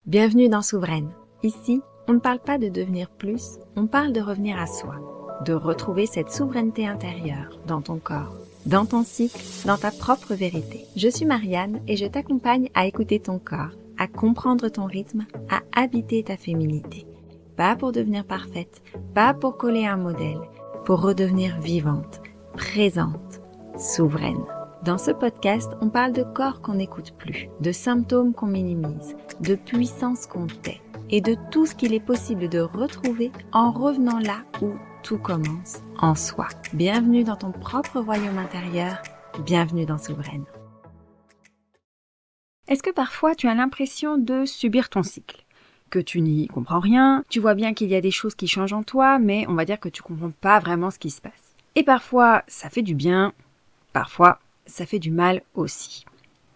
Bienvenue dans Souveraine. Ici, on ne parle pas de devenir plus, on parle de revenir à soi, de retrouver cette souveraineté intérieure dans ton corps, dans ton cycle, dans ta propre vérité. Je suis Marianne et je t'accompagne à écouter ton corps, à comprendre ton rythme, à habiter ta féminité. Pas pour devenir parfaite, pas pour coller un modèle, pour redevenir vivante, présente, souveraine. Dans ce podcast, on parle de corps qu'on n'écoute plus, de symptômes qu'on minimise, de puissance qu'on tait et de tout ce qu'il est possible de retrouver en revenant là où tout commence, en soi. Bienvenue dans ton propre royaume intérieur, bienvenue dans Souveraine. Est-ce que parfois tu as l'impression de subir ton cycle ? Que tu n'y comprends rien, tu vois bien qu'il y a des choses qui changent en toi, mais on va dire que tu comprends pas vraiment ce qui se passe. Et parfois, ça fait du bien, parfois, ça fait du mal aussi.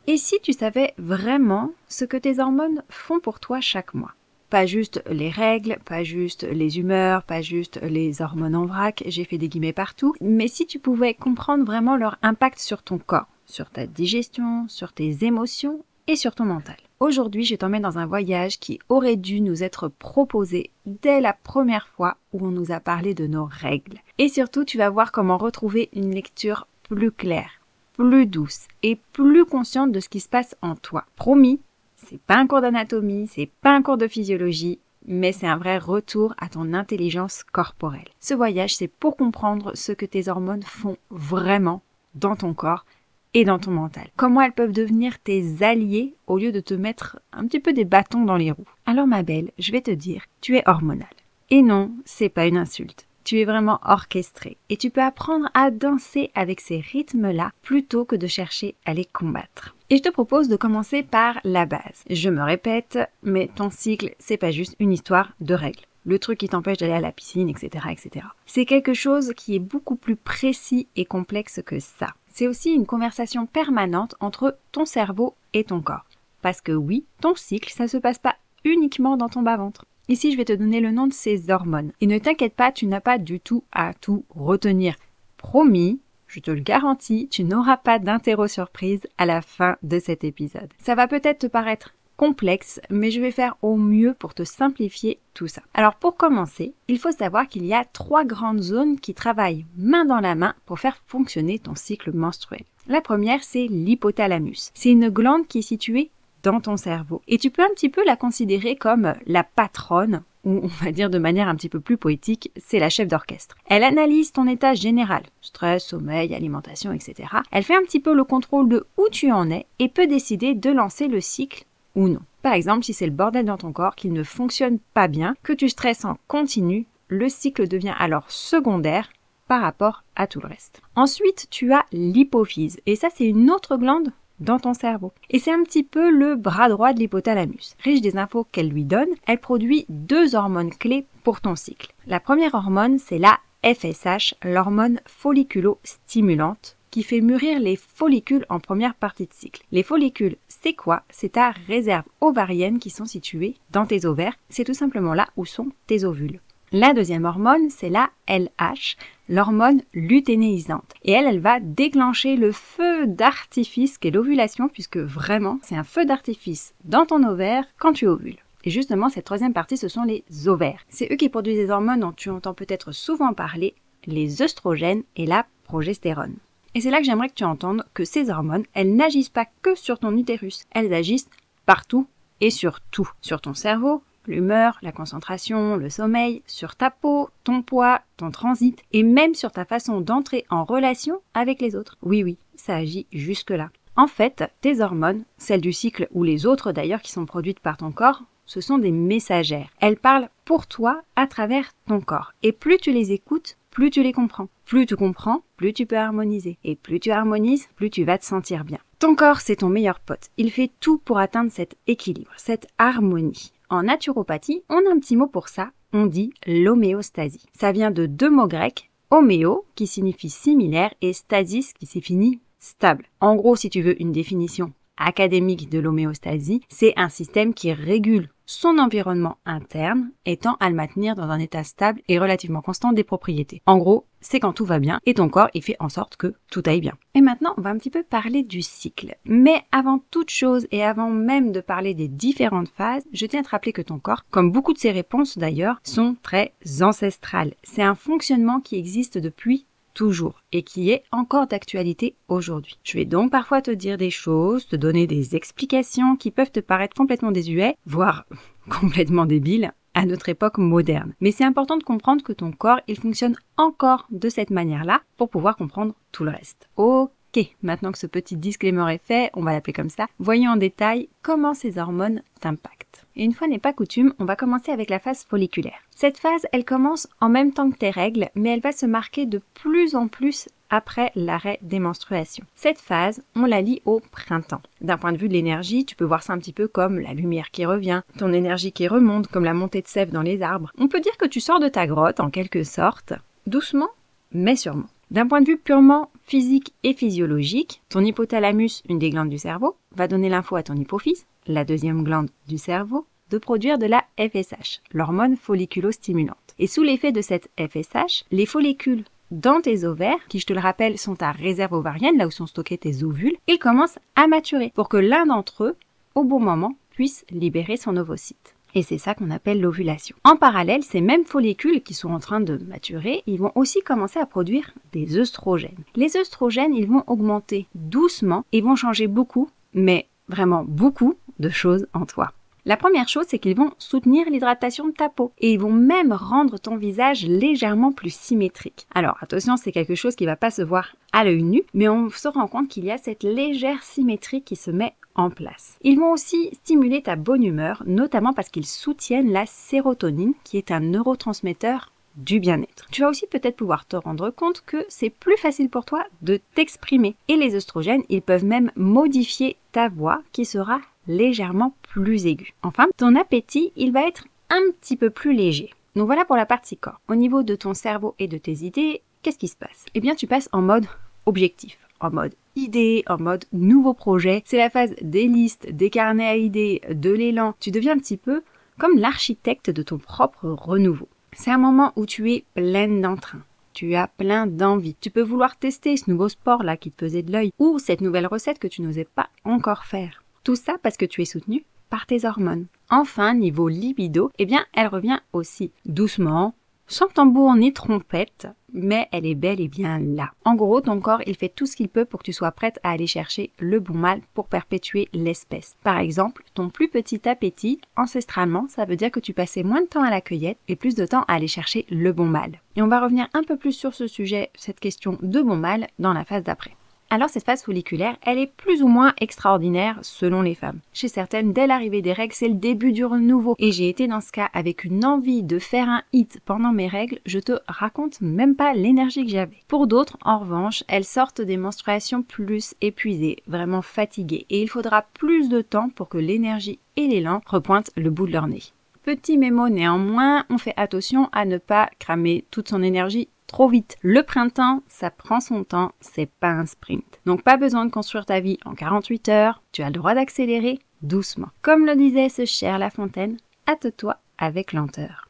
Et si tu savais vraiment ce que tes hormones font pour toi chaque mois ? Pas juste les règles, pas juste les humeurs, pas juste les hormones en vrac, j'ai fait des guillemets partout, mais si tu pouvais comprendre vraiment leur impact sur ton corps, sur ta digestion, sur tes émotions et sur ton mental. Aujourd'hui, je t'emmène dans un voyage qui aurait dû nous être proposé dès la première fois où on nous a parlé de nos règles. Et surtout, tu vas voir comment retrouver une lecture plus claire, plus douce et plus consciente de ce qui se passe en toi. Promis, c'est pas un cours d'anatomie, c'est pas un cours de physiologie, mais c'est un vrai retour à ton intelligence corporelle. Ce voyage, c'est pour comprendre ce que tes hormones font vraiment dans ton corps et dans ton mental. Comment elles peuvent devenir tes alliés au lieu de te mettre un petit peu des bâtons dans les roues. Alors ma belle, je vais te dire, tu es hormonale. Et non, c'est pas une insulte. Tu es vraiment orchestré et tu peux apprendre à danser avec ces rythmes-là plutôt que de chercher à les combattre. Et je te propose de commencer par la base. Je me répète, mais ton cycle, c'est pas juste une histoire de règles. Le truc qui t'empêche d'aller à la piscine, etc., etc. C'est quelque chose qui est beaucoup plus précis et complexe que ça. C'est aussi une conversation permanente entre ton cerveau et ton corps. Parce que oui, ton cycle, ça se passe pas uniquement dans ton bas-ventre. Ici, je vais te donner le nom de ces hormones. Et ne t'inquiète pas, tu n'as pas du tout à tout retenir. Promis, je te le garantis, tu n'auras pas d'interro-surprise à la fin de cet épisode. Ça va peut-être te paraître complexe, mais je vais faire au mieux pour te simplifier tout ça. Alors pour commencer, il faut savoir qu'il y a 3 grandes zones qui travaillent main dans la main pour faire fonctionner ton cycle menstruel. La première, c'est l'hypothalamus. C'est une glande qui est située dans ton cerveau. Et tu peux un petit peu la considérer comme la patronne, ou on va dire de manière un petit peu plus poétique, c'est la chef d'orchestre. Elle analyse ton état général, stress, sommeil, alimentation, etc. Elle fait un petit peu le contrôle de où tu en es et peut décider de lancer le cycle ou non. Par exemple, si c'est le bordel dans ton corps, qu'il ne fonctionne pas bien, que tu stresses en continu, le cycle devient alors secondaire par rapport à tout le reste. Ensuite, tu as l'hypophyse, et ça c'est une autre glande dans ton cerveau. Et c'est un petit peu le bras droit de l'hypothalamus. Riche des infos qu'elle lui donne, elle produit 2 hormones clés pour ton cycle. La première hormone, c'est la FSH, l'hormone folliculo-stimulante, qui fait mûrir les follicules en première partie de cycle. Les follicules, c'est quoi ? C'est ta réserve ovarienne qui sont situées dans tes ovaires. C'est tout simplement là où sont tes ovules. La deuxième hormone, c'est la LH, l'hormone lutéinisante. Et elle va déclencher le feu d'artifice qu'est l'ovulation, puisque vraiment, c'est un feu d'artifice dans ton ovaire quand tu ovules. Et justement, cette troisième partie, ce sont les ovaires. C'est eux qui produisent des hormones dont tu entends peut-être souvent parler, les œstrogènes et la progestérone. Et c'est là que j'aimerais que tu entendes que ces hormones, elles n'agissent pas que sur ton utérus, elles agissent partout et sur tout. Sur ton cerveau, l'humeur, la concentration, le sommeil, sur ta peau, ton poids, ton transit et même sur ta façon d'entrer en relation avec les autres. Oui, ça agit jusque-là. En fait, tes hormones, celles du cycle ou les autres d'ailleurs qui sont produites par ton corps, ce sont des messagères. Elles parlent pour toi à travers ton corps. Et plus tu les écoutes, plus tu les comprends. Plus tu comprends, plus tu peux harmoniser. Et plus tu harmonises, plus tu vas te sentir bien. Ton corps, c'est ton meilleur pote. Il fait tout pour atteindre cet équilibre, cette harmonie. En naturopathie, on a un petit mot pour ça, on dit l'homéostasie. Ça vient de 2 mots grecs, homéo, qui signifie similaire, et stasis, qui signifie stable. En gros, si tu veux une définition académique de l'homéostasie, c'est un système qui régule son environnement interne étant à le maintenir dans un état stable et relativement constant des propriétés. En gros, c'est quand tout va bien et ton corps il fait en sorte que tout aille bien. Et maintenant, on va un petit peu parler du cycle. Mais avant toute chose et avant même de parler des différentes phases, je tiens à te rappeler que ton corps, comme beaucoup de ses réponses d'ailleurs, sont très ancestrales. C'est un fonctionnement qui existe depuis toujours et qui est encore d'actualité aujourd'hui. Je vais donc parfois te dire des choses, te donner des explications qui peuvent te paraître complètement désuètes, voire complètement débiles à notre époque moderne. Mais c'est important de comprendre que ton corps, il fonctionne encore de cette manière-là pour pouvoir comprendre tout le reste. Ok, maintenant que ce petit disclaimer est fait, on va l'appeler comme ça, voyons en détail comment ces hormones t'impactent. Et une fois n'est pas coutume, on va commencer avec la phase folliculaire. Cette phase, elle commence en même temps que tes règles, mais elle va se marquer de plus en plus après l'arrêt des menstruations. Cette phase, on la lie au printemps. D'un point de vue de l'énergie, tu peux voir ça un petit peu comme la lumière qui revient, ton énergie qui remonte, comme la montée de sève dans les arbres. On peut dire que tu sors de ta grotte, en quelque sorte, doucement, mais sûrement. D'un point de vue purement physique et physiologique, ton hypothalamus, une des glandes du cerveau, va donner l'info à ton hypophyse, la deuxième glande du cerveau, de produire de la FSH, l'hormone folliculostimulante. Et sous l'effet de cette FSH, les follicules dans tes ovaires, qui je te le rappelle sont ta réserve ovarienne, là où sont stockés tes ovules, ils commencent à maturer pour que l'un d'entre eux, au bon moment, puisse libérer son ovocyte. Et c'est ça qu'on appelle l'ovulation. En parallèle, ces mêmes follicules qui sont en train de maturer, ils vont aussi commencer à produire des œstrogènes. Les œstrogènes, ils vont augmenter doucement et vont changer beaucoup, mais vraiment beaucoup de choses en toi. La première chose, c'est qu'ils vont soutenir l'hydratation de ta peau et ils vont même rendre ton visage légèrement plus symétrique. Alors attention, c'est quelque chose qui ne va pas se voir à l'œil nu, mais on se rend compte qu'il y a cette légère symétrie qui se met en place. Ils vont aussi stimuler ta bonne humeur, notamment parce qu'ils soutiennent la sérotonine, qui est un neurotransmetteur du bien-être. Tu vas aussi peut-être pouvoir te rendre compte que c'est plus facile pour toi de t'exprimer. Et les œstrogènes, ils peuvent même modifier ta voix qui sera légèrement plus aiguë. Enfin, ton appétit, il va être un petit peu plus léger. Donc voilà pour la partie corps. Au niveau de ton cerveau et de tes idées, qu'est-ce qui se passe? Eh bien, tu passes en mode objectif, en mode idée, en mode nouveau projet. C'est la phase des listes, des carnets à idées, de l'élan. Tu deviens un petit peu comme l'architecte de ton propre renouveau. C'est un moment où tu es pleine d'entrain. Tu as plein d'envie. Tu peux vouloir tester ce nouveau sport-là qui te faisait de l'œil ou cette nouvelle recette que tu n'osais pas encore faire. Tout ça parce que tu es soutenu par tes hormones. Enfin, niveau libido, eh bien, elle revient aussi doucement, sans tambour ni trompette, mais elle est bel et bien là. En gros, ton corps, il fait tout ce qu'il peut pour que tu sois prête à aller chercher le bon mâle pour perpétuer l'espèce. Par exemple, ton plus petit appétit, ancestralement, ça veut dire que tu passais moins de temps à la cueillette et plus de temps à aller chercher le bon mâle. Et on va revenir un peu plus sur ce sujet, cette question de bon mâle, dans la phase d'après. Alors cette phase folliculaire, elle est plus ou moins extraordinaire selon les femmes. Chez certaines, dès l'arrivée des règles, c'est le début du renouveau. Et j'ai été dans ce cas avec une envie de faire un hit pendant mes règles, je te raconte même pas l'énergie que j'avais. Pour d'autres, en revanche, elles sortent des menstruations plus épuisées, vraiment fatiguées. Et il faudra plus de temps pour que l'énergie et l'élan repointent le bout de leur nez. Petit mémo néanmoins, on fait attention à ne pas cramer toute son énergie trop vite. Le printemps, ça prend son temps, c'est pas un sprint. Donc pas besoin de construire ta vie en 48 heures, tu as le droit d'accélérer doucement. Comme le disait ce cher La Fontaine, hâte-toi avec lenteur.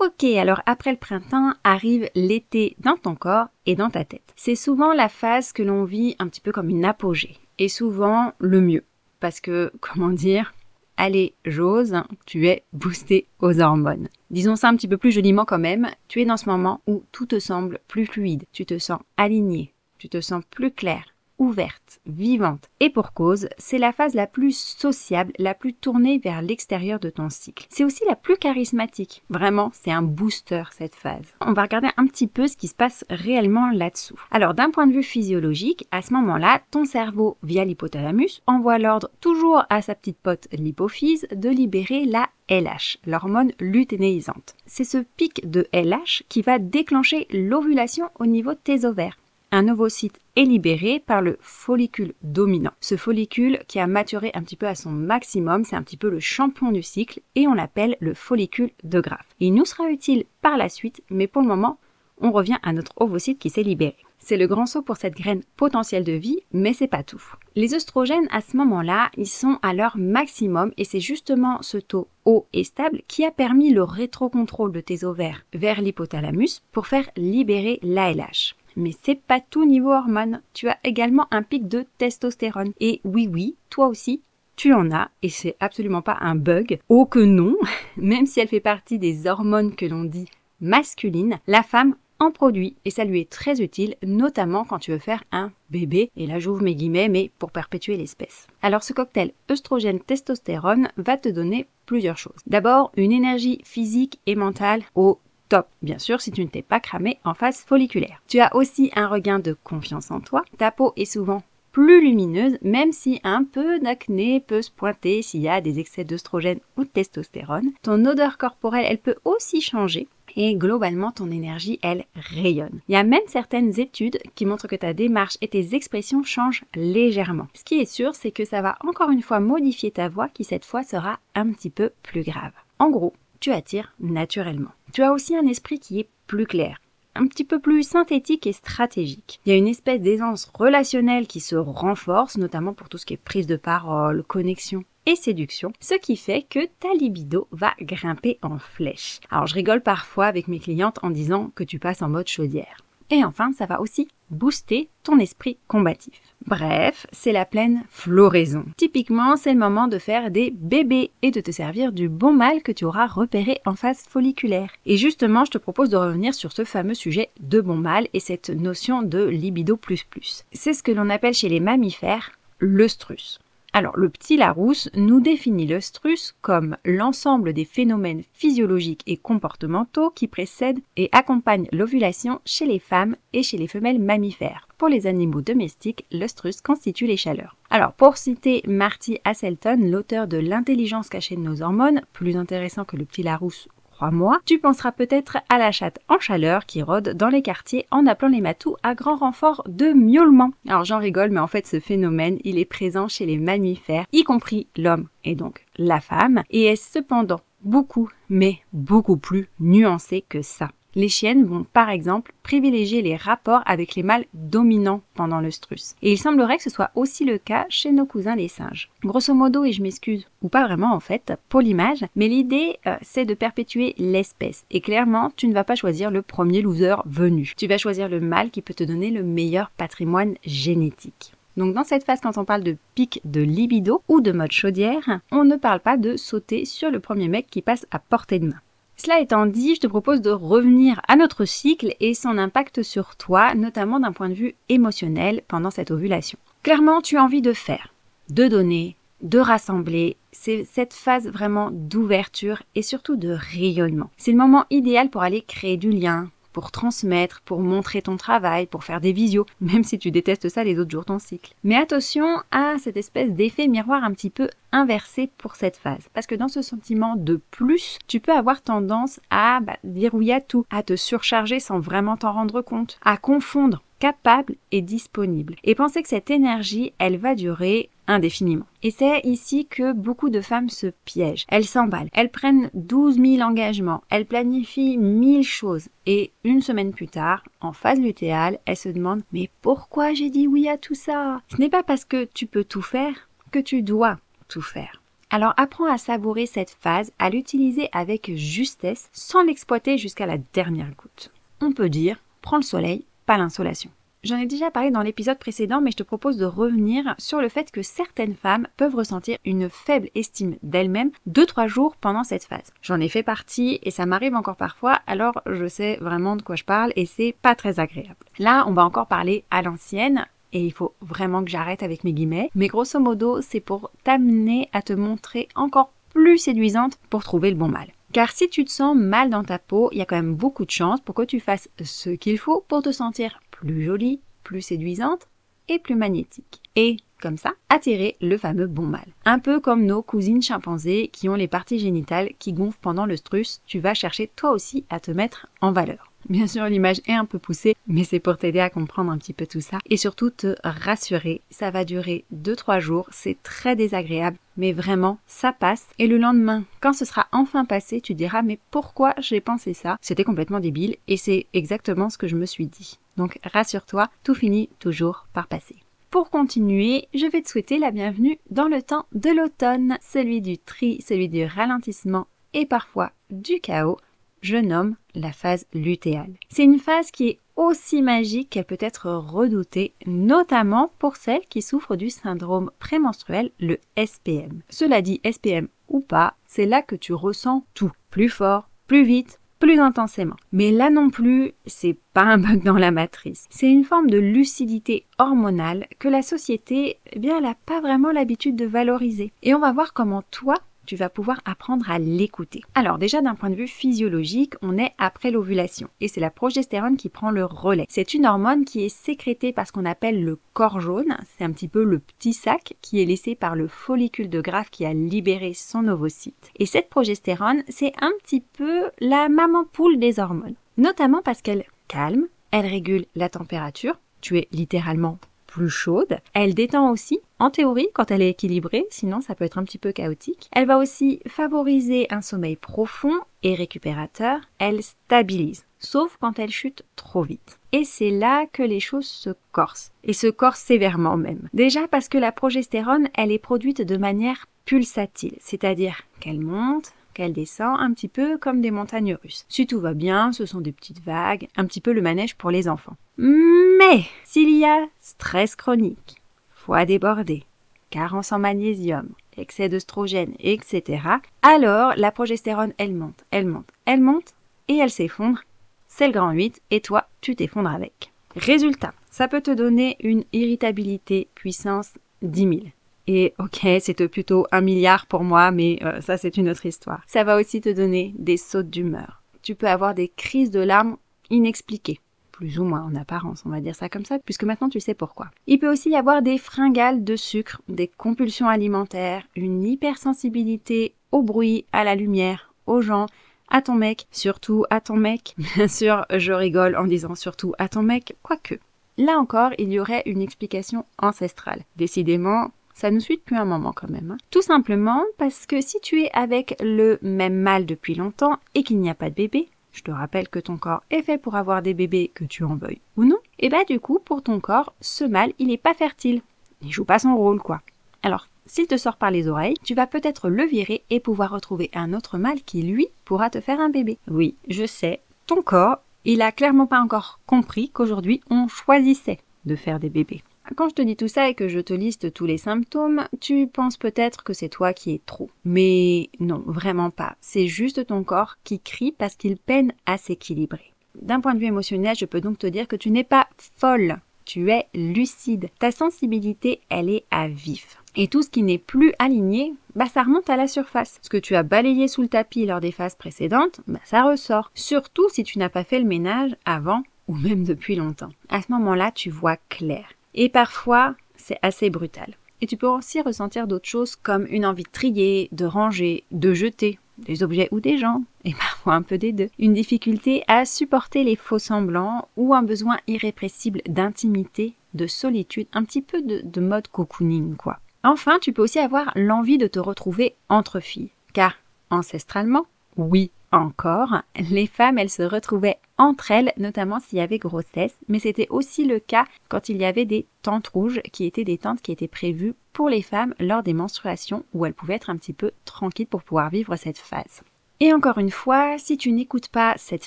Ok, alors après le printemps, arrive l'été dans ton corps et dans ta tête. C'est souvent la phase que l'on vit un petit peu comme une apogée, et souvent le mieux. Parce que, comment dire, allez, j'ose, tu es boosté aux hormones. Disons ça un petit peu plus joliment quand même, tu es dans ce moment où tout te semble plus fluide, tu te sens aligné, tu te sens plus clair, ouverte, vivante. Et pour cause, c'est la phase la plus sociable, la plus tournée vers l'extérieur de ton cycle. C'est aussi la plus charismatique. Vraiment, c'est un booster cette phase. On va regarder un petit peu ce qui se passe réellement là-dessous. Alors d'un point de vue physiologique, à ce moment-là, ton cerveau, via l'hypothalamus, envoie l'ordre toujours à sa petite pote l'hypophyse de libérer la LH, l'hormone lutéinisante. C'est ce pic de LH qui va déclencher l'ovulation au niveau de tes ovaires. Un ovocyte est libéré par le follicule dominant. Ce follicule qui a maturé un petit peu à son maximum, c'est un petit peu le champion du cycle et on l'appelle le follicule de Graaff. Il nous sera utile par la suite, mais pour le moment, on revient à notre ovocyte qui s'est libéré. C'est le grand saut pour cette graine potentielle de vie, mais c'est pas tout. Les œstrogènes, à ce moment-là, ils sont à leur maximum et c'est justement ce taux haut et stable qui a permis le rétrocontrôle de tes ovaires vers l'hypothalamus pour faire libérer l'ALH. Mais c'est pas tout niveau hormones. Tu as également un pic de testostérone. Et oui, toi aussi, tu en as, et c'est absolument pas un bug. Oh que non. Même si elle fait partie des hormones que l'on dit masculines, la femme en produit et ça lui est très utile, notamment quand tu veux faire un bébé. Et là j'ouvre mes guillemets, mais pour perpétuer l'espèce. Alors ce cocktail œstrogène-testostérone va te donner plusieurs choses. D'abord, une énergie physique et mentale au top, bien sûr, si tu ne t'es pas cramé en phase folliculaire. Tu as aussi un regain de confiance en toi. Ta peau est souvent plus lumineuse, même si un peu d'acné peut se pointer s'il y a des excès d'œstrogène ou de testostérone. Ton odeur corporelle, elle peut aussi changer. Et globalement, ton énergie, elle rayonne. Il y a même certaines études qui montrent que ta démarche et tes expressions changent légèrement. Ce qui est sûr, c'est que ça va encore une fois modifier ta voix qui cette fois sera un petit peu plus grave. En gros, tu attires naturellement. Tu as aussi un esprit qui est plus clair, un petit peu plus synthétique et stratégique. Il y a une espèce d'aisance relationnelle qui se renforce, notamment pour tout ce qui est prise de parole, connexion et séduction, ce qui fait que ta libido va grimper en flèche. Alors je rigole parfois avec mes clientes en disant que tu passes en mode chaudière. Et enfin, ça va aussi booster ton esprit combatif. Bref, c'est la pleine floraison. Typiquement, c'est le moment de faire des bébés et de te servir du bon mâle que tu auras repéré en phase folliculaire. Et justement, je te propose de revenir sur ce fameux sujet de bon mâle et cette notion de libido plus plus. C'est ce que l'on appelle chez les mammifères l'œstrus. Alors, le petit Larousse nous définit l'œstrus comme l'ensemble des phénomènes physiologiques et comportementaux qui précèdent et accompagnent l'ovulation chez les femmes et chez les femelles mammifères. Pour les animaux domestiques, l'œstrus constitue les chaleurs. Alors, pour citer Marty Hasselton, l'auteur de L'intelligence cachée de nos hormones, plus intéressant que le petit Larousse, crois-moi, tu penseras peut-être à la chatte en chaleur qui rôde dans les quartiers en appelant les matous à grand renfort de miaulement. Alors j'en rigole, mais en fait ce phénomène, il est présent chez les mammifères, y compris l'homme et donc la femme, et est cependant beaucoup, mais beaucoup plus nuancé que ça. Les chiennes vont par exemple privilégier les rapports avec les mâles dominants pendant l'œstrus. Et il semblerait que ce soit aussi le cas chez nos cousins les singes. Grosso modo, et je m'excuse, ou pas vraiment en fait, pour l'image, mais l'idée c'est de perpétuer l'espèce. Et clairement, tu ne vas pas choisir le premier loser venu. Tu vas choisir le mâle qui peut te donner le meilleur patrimoine génétique. Donc dans cette phase, quand on parle de pic de libido ou de mode chaudière, on ne parle pas de sauter sur le premier mec qui passe à portée de main. Cela étant dit, je te propose de revenir à notre cycle et son impact sur toi, notamment d'un point de vue émotionnel pendant cette ovulation. Clairement, tu as envie de faire, de donner, de rassembler. C'est cette phase vraiment d'ouverture et surtout de rayonnement. C'est le moment idéal pour aller créer du lien, pour transmettre, pour montrer ton travail, pour faire des visios, même si tu détestes ça les autres jours ton cycle. Mais attention à cette espèce d'effet miroir un petit peu inversé pour cette phase. Parce que dans ce sentiment de plus, tu peux avoir tendance à dire oui à tout, à te surcharger sans vraiment t'en rendre compte, à confondre capable et disponible. Et penser que cette énergie, elle va durer indéfiniment. Et c'est ici que beaucoup de femmes se piègent. Elles s'emballent, elles prennent 12 000 engagements, elles planifient 1000 choses. Et une semaine plus tard, en phase lutéale, elles se demandent « Mais pourquoi j'ai dit oui à tout ça ?» Ce n'est pas parce que tu peux tout faire que tu dois tout faire. Alors apprends à savourer cette phase, à l'utiliser avec justesse, sans l'exploiter jusqu'à la dernière goutte. On peut dire « Prends le soleil, pas l'insolation ». J'en ai déjà parlé dans l'épisode précédent, mais je te propose de revenir sur le fait que certaines femmes peuvent ressentir une faible estime d'elles-mêmes 2-3 jours pendant cette phase. J'en ai fait partie et ça m'arrive encore parfois, alors je sais vraiment de quoi je parle et c'est pas très agréable. Là, on va encore parler à l'ancienne. Et il faut vraiment que j'arrête avec mes guillemets. Mais grosso modo, c'est pour t'amener à te montrer encore plus séduisante pour trouver le bon mâle. Car si tu te sens mal dans ta peau, il y a quand même beaucoup de chances pour que tu fasses ce qu'il faut pour te sentir plus jolie, plus séduisante et plus magnétique. Et comme ça, attirer le fameux bon mâle. Un peu comme nos cousines chimpanzés qui ont les parties génitales qui gonflent pendant l'œstrus, tu vas chercher toi aussi à te mettre en valeur. Bien sûr, l'image est un peu poussée, mais c'est pour t'aider à comprendre un petit peu tout ça. Et surtout te rassurer, ça va durer 2-3 jours, c'est très désagréable, mais vraiment, ça passe. Et le lendemain, quand ce sera enfin passé, tu diras, mais pourquoi j'ai pensé ça? C'était complètement débile, et c'est exactement ce que je me suis dit. Donc rassure-toi, tout finit toujours par passer. Pour continuer, je vais te souhaiter la bienvenue dans le temps de l'automne, celui du tri, celui du ralentissement et parfois du chaos. Je nomme la phase lutéale. C'est une phase qui est aussi magique qu'elle peut être redoutée, notamment pour celles qui souffrent du syndrome prémenstruel, le SPM. Cela dit, SPM ou pas, c'est là que tu ressens tout, plus fort, plus vite, plus intensément. Mais là non plus, c'est pas un bug dans la matrice. C'est une forme de lucidité hormonale que la société, elle n'a pas vraiment l'habitude de valoriser. Et on va voir comment toi, tu vas pouvoir apprendre à l'écouter. Alors déjà d'un point de vue physiologique, on est après l'ovulation et c'est la progestérone qui prend le relais. C'est une hormone qui est sécrétée par ce qu'on appelle le corps jaune, c'est un petit peu le petit sac qui est laissé par le follicule de Graaff qui a libéré son ovocyte. Et cette progestérone, c'est un petit peu la maman poule des hormones, notamment parce qu'elle calme, elle régule la température, tu es littéralement plus chaude. Elle détend aussi, en théorie, quand elle est équilibrée, sinon ça peut être un petit peu chaotique. Elle va aussi favoriser un sommeil profond et récupérateur. Elle stabilise, sauf quand elle chute trop vite. Et c'est là que les choses se corsent, et se corsent sévèrement même. Déjà parce que la progestérone, elle est produite de manière pulsatile, c'est-à-dire qu'elle monte, qu'elle descend un petit peu comme des montagnes russes. Si tout va bien, ce sont des petites vagues, un petit peu le manège pour les enfants. Mais s'il y a stress chronique, foie débordé, carence en magnésium, excès d'œstrogène, etc., alors la progestérone, elle monte, et elle s'effondre. C'est le grand 8, et toi, tu t'effondres avec. Résultat, ça peut te donner une irritabilité puissance 10 000. Et ok, c'est plutôt 1 milliard pour moi, mais ça c'est une autre histoire. Ça va aussi te donner des sautes d'humeur. Tu peux avoir des crises de larmes inexpliquées. Plus ou moins en apparence, on va dire ça comme ça, puisque maintenant tu sais pourquoi. Il peut aussi y avoir des fringales de sucre, des compulsions alimentaires, une hypersensibilité au bruit, à la lumière, aux gens, à ton mec, surtout à ton mec. Bien sûr, je rigole en disant surtout à ton mec, quoique. Là encore, il y aurait une explication ancestrale. Décidément, ça nous suit depuis un moment quand même. Tout simplement parce que si tu es avec le même mâle depuis longtemps et qu'il n'y a pas de bébé, je te rappelle que ton corps est fait pour avoir des bébés, que tu en veuilles ou non, et bah du coup, pour ton corps, ce mâle, il n'est pas fertile. Il joue pas son rôle, quoi. Alors, s'il te sort par les oreilles, tu vas peut-être le virer et pouvoir retrouver un autre mâle qui, lui, pourra te faire un bébé. Oui, je sais, ton corps, il a clairement pas encore compris qu'aujourd'hui, on choisissait de faire des bébés. Quand je te dis tout ça et que je te liste tous les symptômes, tu penses peut-être que c'est toi qui es trop. Mais non, vraiment pas. C'est juste ton corps qui crie parce qu'il peine à s'équilibrer. D'un point de vue émotionnel, je peux donc te dire que tu n'es pas folle. Tu es lucide. Ta sensibilité, elle est à vif. Et tout ce qui n'est plus aligné, ça remonte à la surface. Ce que tu as balayé sous le tapis lors des phases précédentes, ça ressort. Surtout si tu n'as pas fait le ménage avant ou même depuis longtemps. À ce moment-là, tu vois clair. Et parfois, c'est assez brutal. Et tu peux aussi ressentir d'autres choses comme une envie de trier, de ranger, de jeter des objets ou des gens, et parfois un peu des deux. Une difficulté à supporter les faux semblants ou un besoin irrépressible d'intimité, de solitude, un petit peu de mode cocooning, quoi. Enfin, tu peux aussi avoir l'envie de te retrouver entre filles, car ancestralement, oui, encore, les femmes, elles se retrouvaient entre elles, notamment s'il y avait grossesse, mais c'était aussi le cas quand il y avait des tentes rouges qui étaient des tentes qui étaient prévues pour les femmes lors des menstruations où elles pouvaient être un petit peu tranquilles pour pouvoir vivre cette phase. Et encore une fois, si tu n'écoutes pas cette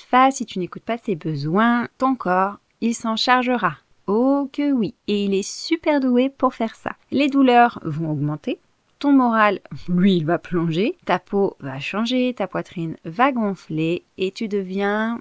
phase, si tu n'écoutes pas ses besoins, ton corps, il s'en chargera. Oh que oui, et il est super doué pour faire ça. Les douleurs vont augmenter. Ton moral, lui, il va plonger, ta peau va changer, ta poitrine va gonfler et tu deviens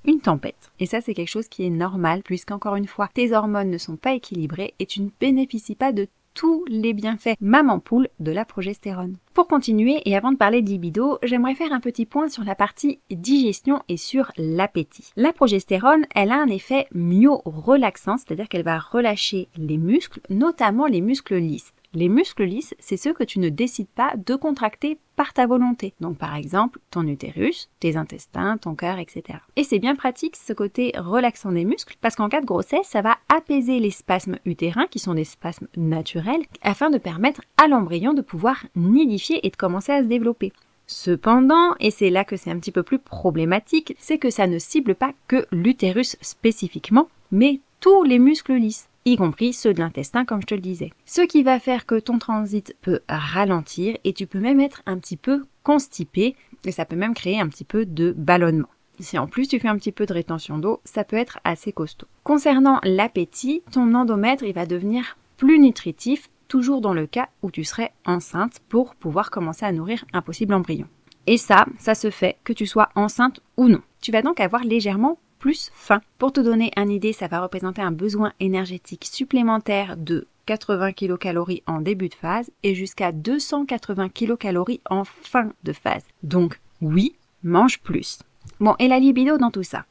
une tempête. Et ça, c'est quelque chose qui est normal puisqu'encore une fois, tes hormones ne sont pas équilibrées et tu ne bénéficies pas de tous les bienfaits maman poule de la progestérone. Pour continuer et avant de parler de libido, j'aimerais faire un petit point sur la partie digestion et sur l'appétit. La progestérone, elle a un effet myo-relaxant, c'est-à-dire qu'elle va relâcher les muscles, notamment les muscles lisses. Les muscles lisses, c'est ceux que tu ne décides pas de contracter par ta volonté. Donc par exemple, ton utérus, tes intestins, ton cœur, etc. Et c'est bien pratique ce côté relaxant des muscles parce qu'en cas de grossesse, ça va apaiser les spasmes utérins qui sont des spasmes naturels afin de permettre à l'embryon de pouvoir nidifier et de commencer à se développer. Cependant, et c'est là que c'est un petit peu plus problématique, c'est que ça ne cible pas que l'utérus spécifiquement, mais tous les muscles lisses, y compris ceux de l'intestin comme je te le disais. Ce qui va faire que ton transit peut ralentir et tu peux même être un petit peu constipé et ça peut même créer un petit peu de ballonnement. Si en plus tu fais un petit peu de rétention d'eau, ça peut être assez costaud. Concernant l'appétit, ton endomètre il va devenir plus nutritif, toujours dans le cas où tu serais enceinte pour pouvoir commencer à nourrir un possible embryon. Et ça se fait que tu sois enceinte ou non. Tu vas donc avoir légèrement plus faim. Pour te donner une idée, ça va représenter un besoin énergétique supplémentaire de 80 kcal en début de phase et jusqu'à 280 kcal en fin de phase. Donc oui, mange plus. Bon, et la libido dans tout ça?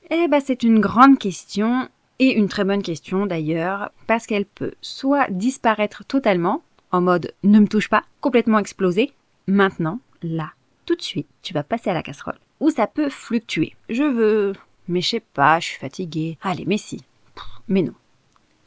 C'est une grande question et une très bonne question d'ailleurs parce qu'elle peut soit disparaître totalement en mode ne me touche pas, complètement exploser, maintenant, là, tout de suite, tu vas passer à la casserole. Ou ça peut fluctuer. Je veux... Mais je sais pas, je suis fatiguée. Allez, mais si. Mais non.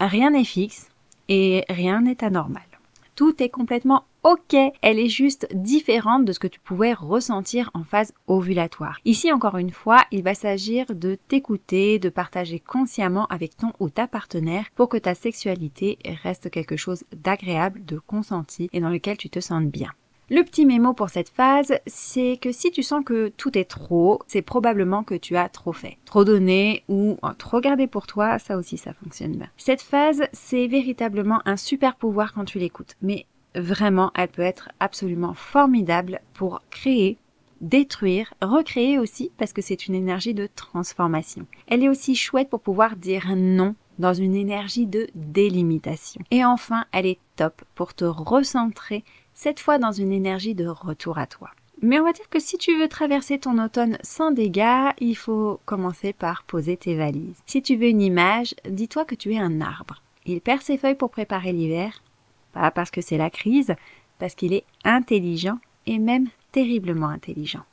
Rien n'est fixe et rien n'est anormal. Tout est complètement ok. Elle est juste différente de ce que tu pouvais ressentir en phase ovulatoire. Ici, encore une fois, il va s'agir de t'écouter, de partager consciemment avec ton ou ta partenaire pour que ta sexualité reste quelque chose d'agréable, de consenti et dans lequel tu te sentes bien. Le petit mémo pour cette phase, c'est que si tu sens que tout est trop, c'est probablement que tu as trop fait. Trop donné ou trop gardé pour toi, ça aussi ça fonctionne bien. Cette phase, c'est véritablement un super pouvoir quand tu l'écoutes. Mais vraiment, elle peut être absolument formidable pour créer, détruire, recréer aussi parce que c'est une énergie de transformation. Elle est aussi chouette pour pouvoir dire non dans une énergie de délimitation. Et enfin, elle est top pour te recentrer cette fois dans une énergie de retour à toi. Mais on va dire que si tu veux traverser ton automne sans dégâts, il faut commencer par poser tes valises. Si tu veux une image, dis-toi que tu es un arbre. Il perd ses feuilles pour préparer l'hiver, pas parce que c'est la crise, parce qu'il est intelligent et même terriblement intelligent.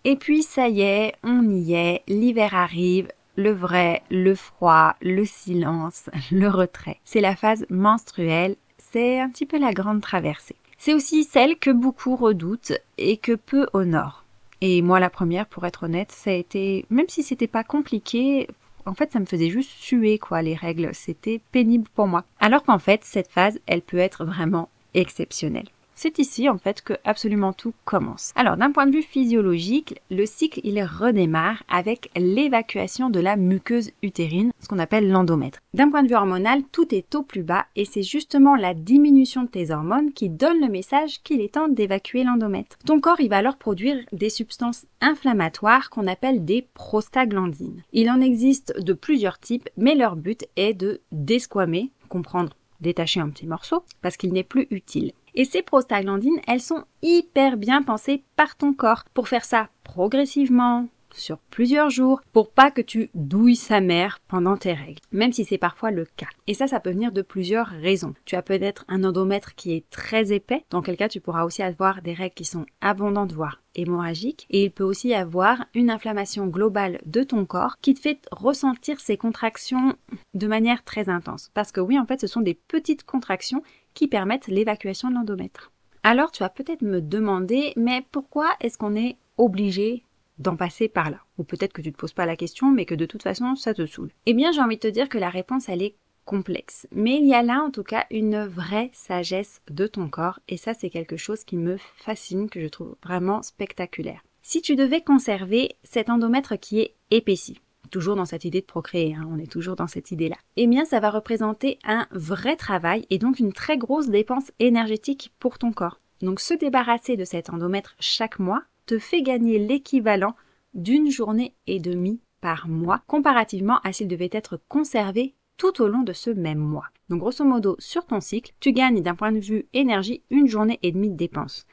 Et puis ça y est, on y est, l'hiver arrive, le vrai, le froid, le silence, le retrait. C'est la phase menstruelle, c'est un petit peu la grande traversée. C'est aussi celle que beaucoup redoutent et que peu honorent. Et moi, la première, pour être honnête, ça a été, même si c'était pas compliqué, en fait, ça me faisait juste suer, les règles. C'était pénible pour moi. Alors qu'en fait, cette phase, elle peut être vraiment exceptionnelle. C'est ici, en fait, que absolument tout commence. Alors, d'un point de vue physiologique, le cycle, il redémarre avec l'évacuation de la muqueuse utérine, ce qu'on appelle l'endomètre. D'un point de vue hormonal, tout est au plus bas et c'est justement la diminution de tes hormones qui donne le message qu'il est temps d'évacuer l'endomètre. Ton corps, il va alors produire des substances inflammatoires qu'on appelle des prostaglandines. Il en existe de plusieurs types, mais leur but est de desquamer, comprendre, détacher un petit morceau, parce qu'il n'est plus utile. Et ces prostaglandines, elles sont hyper bien pensées par ton corps pour faire ça progressivement, sur plusieurs jours, pour pas que tu douilles sa mère pendant tes règles, même si c'est parfois le cas. Et ça peut venir de plusieurs raisons. Tu as peut-être un endomètre qui est très épais, dans quel cas tu pourras aussi avoir des règles qui sont abondantes, voire hémorragiques, et il peut aussi y avoir une inflammation globale de ton corps qui te fait ressentir ces contractions de manière très intense. Parce que oui, en fait, ce sont des petites contractions qui permettent l'évacuation de l'endomètre. Alors tu vas peut-être me demander, mais pourquoi est-ce qu'on est obligé d'en passer par là? Ou peut-être que tu te poses pas la question, mais que de toute façon, ça te saoule. Eh bien, j'ai envie de te dire que la réponse, elle est complexe. Mais il y a là, en tout cas, une vraie sagesse de ton corps. Et ça, c'est quelque chose qui me fascine, que je trouve vraiment spectaculaire. Si tu devais conserver cet endomètre qui est épaissi, toujours dans cette idée de procréer, on est toujours dans cette idée-là, eh bien, ça va représenter un vrai travail et donc une très grosse dépense énergétique pour ton corps. Donc, se débarrasser de cet endomètre chaque mois te fait gagner l'équivalent d'une journée et demie par mois, comparativement à s'il devait être conservé tout au long de ce même mois. Donc grosso modo, sur ton cycle, tu gagnes d'un point de vue énergie une journée et demie de dépenses.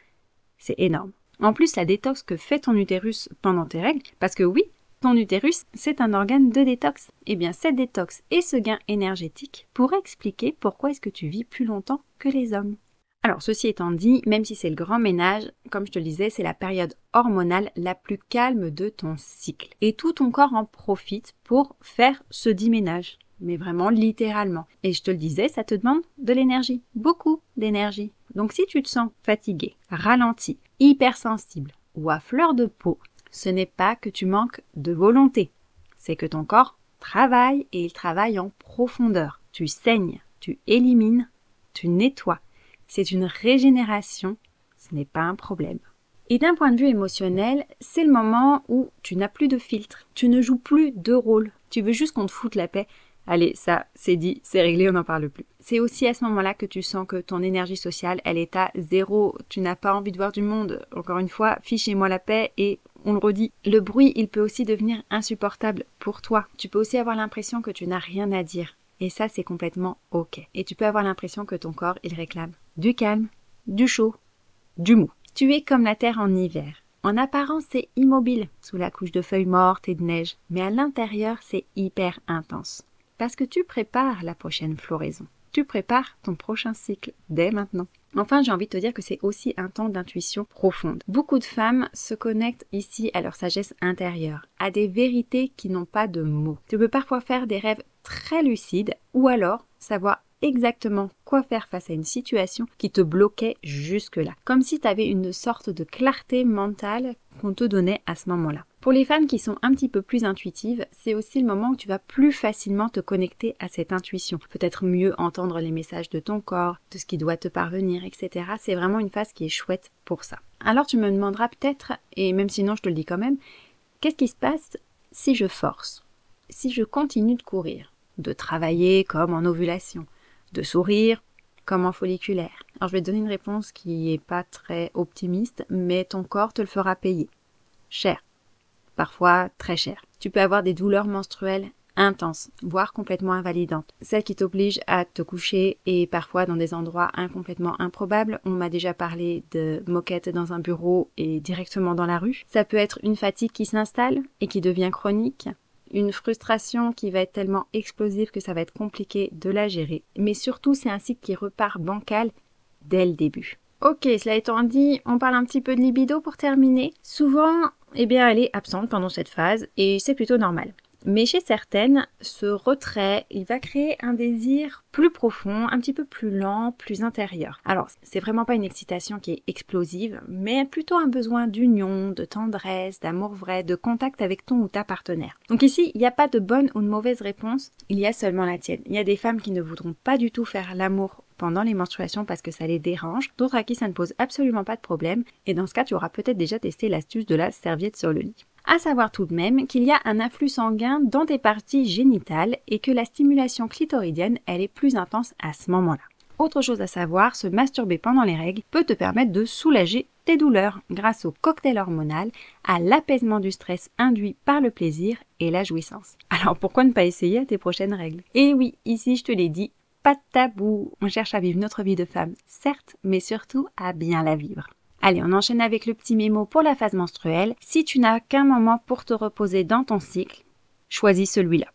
C'est énorme. En plus, la détox que fait ton utérus pendant tes règles, parce que oui, ton utérus, c'est un organe de détox. Eh bien, cette détox et ce gain énergétique pourraient expliquer pourquoi est-ce que tu vis plus longtemps que les hommes. Alors, ceci étant dit, même si c'est le grand ménage, comme je te le disais, c'est la période hormonale la plus calme de ton cycle. Et tout ton corps en profite pour faire ce dit ménage. Mais vraiment littéralement. Et je te le disais, ça te demande de l'énergie. Beaucoup d'énergie. Donc si tu te sens fatigué, ralenti, hypersensible ou à fleur de peau, ce n'est pas que tu manques de volonté. C'est que ton corps travaille et il travaille en profondeur. Tu saignes, tu élimines, tu nettoies. C'est une régénération, ce n'est pas un problème. Et d'un point de vue émotionnel, c'est le moment où tu n'as plus de filtre. Tu ne joues plus de rôle. Tu veux juste qu'on te foute la paix. Allez, ça, c'est dit, c'est réglé, on n'en parle plus. C'est aussi à ce moment-là que tu sens que ton énergie sociale, elle est à zéro. Tu n'as pas envie de voir du monde. Encore une fois, fichez-moi la paix et on le redit. Le bruit, il peut aussi devenir insupportable pour toi. Tu peux aussi avoir l'impression que tu n'as rien à dire. Et ça, c'est complètement ok. Et tu peux avoir l'impression que ton corps, il réclame du calme, du chaud, du mou. Tu es comme la terre en hiver. En apparence, c'est immobile, sous la couche de feuilles mortes et de neige. Mais à l'intérieur, c'est hyper intense. Parce que tu prépares la prochaine floraison. Tu prépares ton prochain cycle dès maintenant. Enfin, j'ai envie de te dire que c'est aussi un temps d'intuition profonde. Beaucoup de femmes se connectent ici à leur sagesse intérieure, à des vérités qui n'ont pas de mots. Tu peux parfois faire des rêves très lucides ou alors savoir exactement quoi faire face à une situation qui te bloquait jusque-là. Comme si tu avais une sorte de clarté mentale qu'on te donnait à ce moment-là. Pour les femmes qui sont un petit peu plus intuitives, c'est aussi le moment où tu vas plus facilement te connecter à cette intuition. Peut-être mieux entendre les messages de ton corps, de ce qui doit te parvenir, etc. C'est vraiment une phase qui est chouette pour ça. Alors tu me demanderas peut-être, et même sinon je te le dis quand même, qu'est-ce qui se passe si je force? Si je continue de courir, de travailler comme en ovulation, de sourire comme en folliculaire. Alors je vais te donner une réponse qui n'est pas très optimiste, mais ton corps te le fera payer. Cher. Parfois très cher. Tu peux avoir des douleurs menstruelles intenses, voire complètement invalidantes. Celles qui t'obligent à te coucher et parfois dans des endroits complètement improbables. On m'a déjà parlé de moquettes dans un bureau et directement dans la rue. Ça peut être une fatigue qui s'installe et qui devient chronique. Une frustration qui va être tellement explosive que ça va être compliqué de la gérer. Mais surtout, c'est un cycle qui repart bancal dès le début. Ok, cela étant dit, on parle un petit peu de libido pour terminer. Souvent, elle est absente pendant cette phase et c'est plutôt normal. Mais chez certaines, ce retrait, il va créer un désir plus profond, un petit peu plus lent, plus intérieur. Alors, c'est vraiment pas une excitation qui est explosive, mais plutôt un besoin d'union, de tendresse, d'amour vrai, de contact avec ton ou ta partenaire. Donc ici, il n'y a pas de bonne ou de mauvaise réponse, il y a seulement la tienne. Il y a des femmes qui ne voudront pas du tout faire l'amour pendant les menstruations parce que ça les dérange, d'autres à qui ça ne pose absolument pas de problème, et dans ce cas, tu auras peut-être déjà testé l'astuce de la serviette sur le lit. À savoir tout de même qu'il y a un afflux sanguin dans tes parties génitales et que la stimulation clitoridienne, elle est plus intense à ce moment-là. Autre chose à savoir, se masturber pendant les règles peut te permettre de soulager tes douleurs grâce au cocktail hormonal, à l'apaisement du stress induit par le plaisir et la jouissance. Alors pourquoi ne pas essayer à tes prochaines règles? Et oui, ici je te l'ai dit, pas de tabou, on cherche à vivre notre vie de femme, certes, mais surtout à bien la vivre. Allez, on enchaîne avec le petit mémo pour la phase menstruelle. Si tu n'as qu'un moment pour te reposer dans ton cycle, choisis celui-là.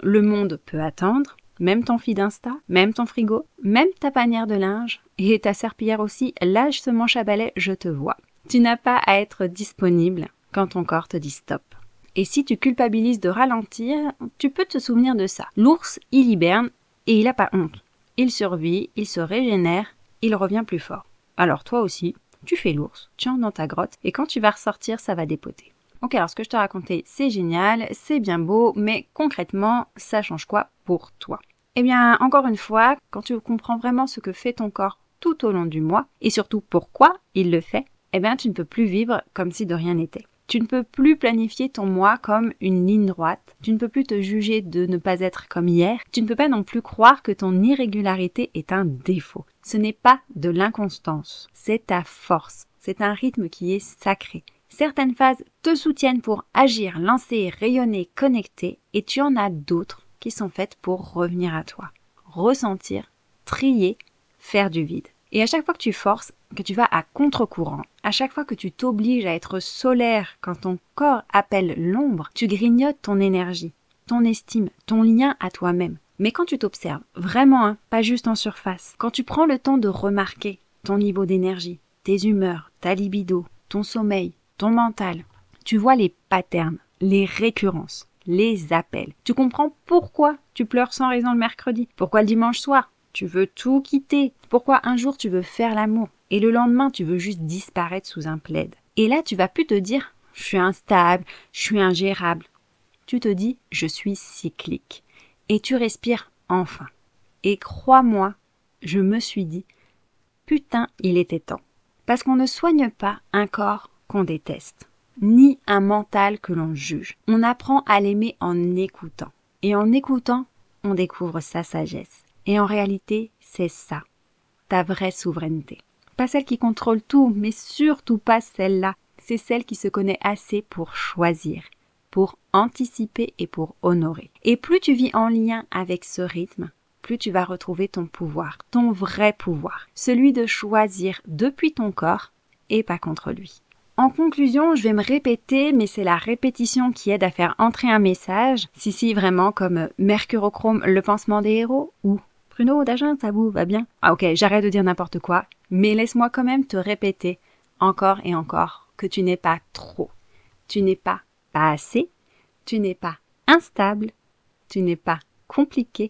Le monde peut attendre, même ton feed Insta, même ton frigo, même ta panière de linge et ta serpillière aussi, lâche ce manche à balai, je te vois. Tu n'as pas à être disponible quand ton corps te dit stop. Et si tu culpabilises de ralentir, tu peux te souvenir de ça. L'ours, il hiberne et il n'a pas honte. Il survit, il se régénère, il revient plus fort. Alors toi aussi, tu fais l'ours, tu entres dans ta grotte et quand tu vas ressortir, ça va dépoter. Ok, alors ce que je te racontais, c'est génial, c'est bien beau, mais concrètement, ça change quoi pour toi? Eh bien, encore une fois, quand tu comprends vraiment ce que fait ton corps tout au long du mois et surtout pourquoi il le fait, eh bien, tu ne peux plus vivre comme si de rien n'était. Tu ne peux plus planifier ton mois comme une ligne droite. Tu ne peux plus te juger de ne pas être comme hier. Tu ne peux pas non plus croire que ton irrégularité est un défaut. Ce n'est pas de l'inconstance, c'est ta force. C'est un rythme qui est sacré. Certaines phases te soutiennent pour agir, lancer, rayonner, connecter, et tu en as d'autres qui sont faites pour revenir à toi. Ressentir, trier, faire du vide. Et à chaque fois que tu forces, que tu vas à contre-courant, à chaque fois que tu t'obliges à être solaire quand ton corps appelle l'ombre, tu grignotes ton énergie, ton estime, ton lien à toi-même. Mais quand tu t'observes, vraiment, pas juste en surface, quand tu prends le temps de remarquer ton niveau d'énergie, tes humeurs, ta libido, ton sommeil, ton mental. Tu vois les patterns, les récurrences, les appels. Tu comprends pourquoi tu pleures sans raison le mercredi, pourquoi le dimanche soir tu veux tout quitter, pourquoi un jour tu veux faire l'amour et le lendemain tu veux juste disparaître sous un plaid. Et là tu vas plus te dire « je suis instable, je suis ingérable ». Tu te dis « je suis cyclique ». Et tu respires enfin. Et crois-moi, je me suis dit « putain, il était temps ». Parce qu'on ne soigne pas un corps qu'on déteste, ni un mental que l'on juge. On apprend à l'aimer en écoutant. Et en écoutant, on découvre sa sagesse. Et en réalité, c'est ça, ta vraie souveraineté. Pas celle qui contrôle tout, mais surtout pas celle-là. C'est celle qui se connaît assez pour choisir, pour anticiper et pour honorer. Et plus tu vis en lien avec ce rythme, plus tu vas retrouver ton pouvoir, ton vrai pouvoir, celui de choisir depuis ton corps et pas contre lui. En conclusion, je vais me répéter, mais c'est la répétition qui aide à faire entrer un message. Si, vraiment, comme Mercurochrome, le pansement des héros, ou Pruneau d'Agen, ça vous va bien? Ah ok, j'arrête de dire n'importe quoi, mais laisse-moi quand même te répéter encore et encore que tu n'es pas trop, tu n'es pas assez, tu n'es pas instable, tu n'es pas compliqué,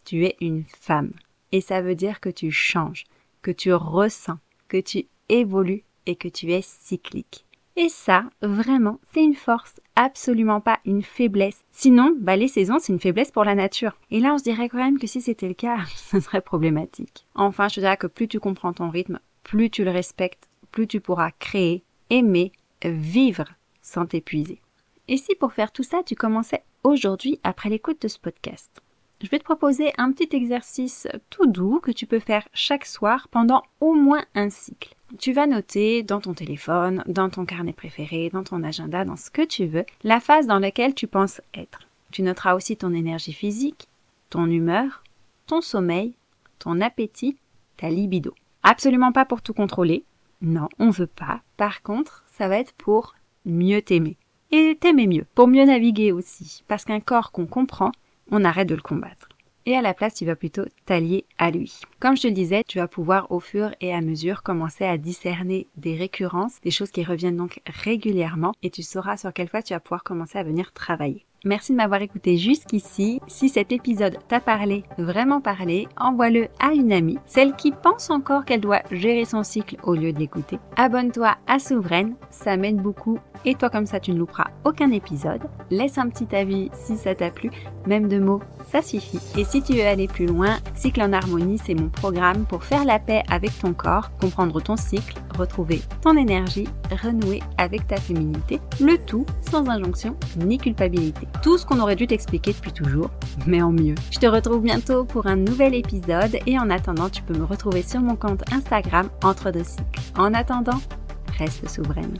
tu es une femme. Et ça veut dire que tu changes, que tu ressens, que tu évolues et que tu es cyclique. Et ça, vraiment, c'est une force, absolument pas une faiblesse. Sinon, les saisons, c'est une faiblesse pour la nature. Et là, on se dirait quand même que si c'était le cas, ce serait problématique. Enfin, je te dirais que plus tu comprends ton rythme, plus tu le respectes, plus tu pourras créer, aimer, vivre sans t'épuiser. Et si pour faire tout ça, tu commençais aujourd'hui après l'écoute de ce podcast? Je vais te proposer un petit exercice tout doux que tu peux faire chaque soir pendant au moins un cycle. Tu vas noter dans ton téléphone, dans ton carnet préféré, dans ton agenda, dans ce que tu veux, la phase dans laquelle tu penses être. Tu noteras aussi ton énergie physique, ton humeur, ton sommeil, ton appétit, ta libido. Absolument pas pour tout contrôler. Non, on veut pas. Par contre, ça va être pour mieux t'aimer. Et t'aimer mieux, pour mieux naviguer aussi. Parce qu'un corps qu'on comprend, on arrête de le combattre. Et à la place, tu vas plutôt t'allier à lui. Comme je te le disais, tu vas pouvoir au fur et à mesure commencer à discerner des récurrences, des choses qui reviennent donc régulièrement, et tu sauras sur quelle fois tu vas pouvoir commencer à venir travailler. Merci de m'avoir écouté jusqu'ici. Si cet épisode t'a parlé, vraiment parlé, envoie-le à une amie, celle qui pense encore qu'elle doit gérer son cycle au lieu de l'écouter. Abonne-toi à Souveraine, ça m'aide beaucoup et toi comme ça tu ne louperas aucun épisode. Laisse un petit avis si ça t'a plu, même 2 mots, ça suffit. Et si tu veux aller plus loin, Cycle en harmonie, c'est mon programme pour faire la paix avec ton corps, comprendre ton cycle, retrouver ton énergie, renouer avec ta féminité, le tout sans injonction ni culpabilité. Tout ce qu'on aurait dû t'expliquer depuis toujours, mais en mieux. Je te retrouve bientôt pour un nouvel épisode et en attendant, tu peux me retrouver sur mon compte Instagram Entre 2 cycles. En attendant, reste souveraine.